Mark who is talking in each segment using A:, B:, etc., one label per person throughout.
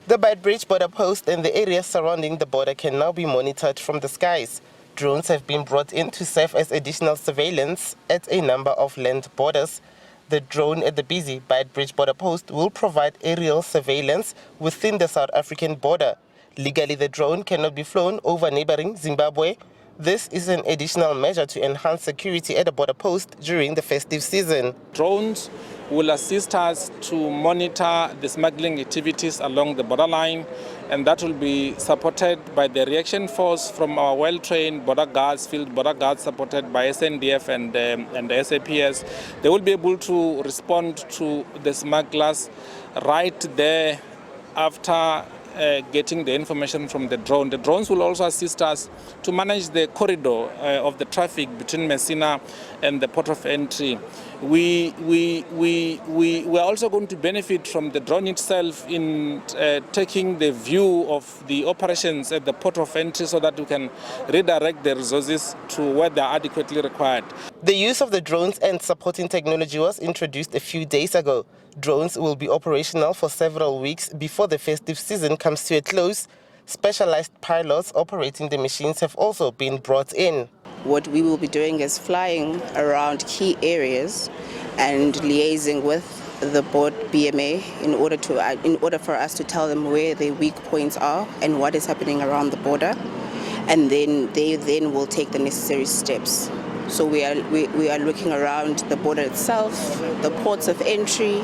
A: The Beitbridge border post and the areas surrounding the border can now be monitored from the skies. Drones have been brought in to serve as additional surveillance at a number of land borders. The drone at the busy Beitbridge border post will provide aerial surveillance within the South African border. Legally, the drone cannot be flown over neighboring Zimbabwe. This is an additional measure to enhance security at the border post during the festive season.
B: Drones will assist us to monitor the smuggling activities along the borderline, and that will be supported by the reaction force from our well-trained border guards, field border guards supported by SNDF and the SAPS. They will be able to respond to the smugglers right there after getting the information from the drone. The drones will also assist us to manage the corridor of the traffic between Messina and the port of entry. We are also going to benefit from the drone itself in taking the view of the operations at the port of entry so that we can redirect the resources to where they are adequately required.
A: The use of the drones and supporting technology was introduced a few days ago. Drones will be operational for several weeks before the festive season comes to a close. Specialized pilots operating the machines have also been brought in.
C: What we will be doing is flying around key areas and liaising with the board BMA in order for us to tell them where their weak points are and what is happening around the border, and then they will take the necessary steps. So we are looking around the border itself, the ports of entry,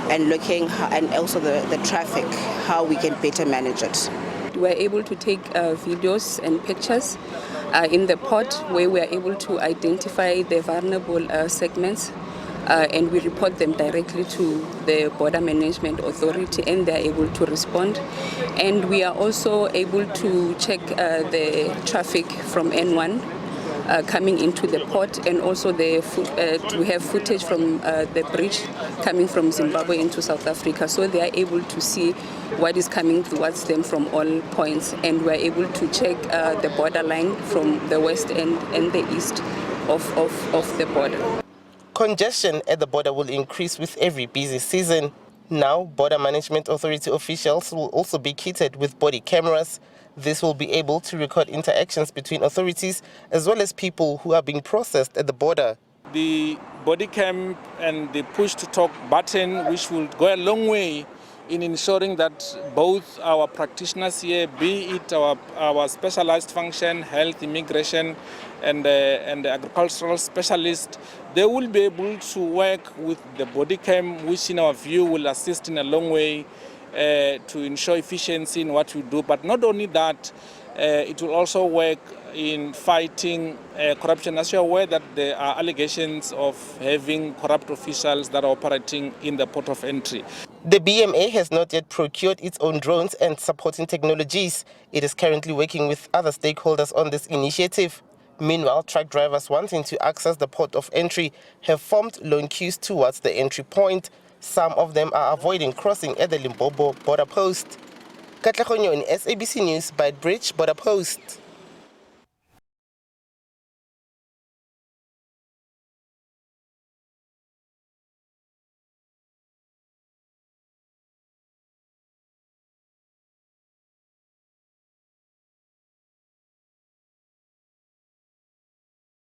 C: and looking and also the traffic, how we can better manage it.
D: We are able to take videos and pictures in the port where we are able to identify the vulnerable segments, and we report them directly to the Border Management Authority, and they are able to respond. And we are also able to check the traffic from N1 coming into the port, and also we have footage from the bridge coming from Zimbabwe into South Africa, so they are able to see what is coming towards them from all points, and we are able to check the borderline from the west end and the east of the border.
A: Congestion at the border will increase with every busy season. Now, Border Management Authority officials will also be kitted with body cameras. This will be able to record interactions between authorities as well as people who are being processed at the border.
B: The body cam and the push-to-talk button, which will go a long way in ensuring that both our practitioners here, be it our specialized function, health, immigration, and the agricultural specialist, they will be able to work with the body cam, which in our view will assist in a long way to ensure efficiency in what we do. But not only that, it will also work in fighting corruption. As you're aware that there are allegations of having corrupt officials that are operating in the port of entry.
A: The BMA has not yet procured its own drones and supporting technologies. It is currently working with other stakeholders on this initiative. Meanwhile, truck drivers wanting to access the port of entry have formed long queues towards the entry point. Some of them are avoiding crossing at the Lebombo border post. Katlego Nyoni, SABC News, Beitbridge border post.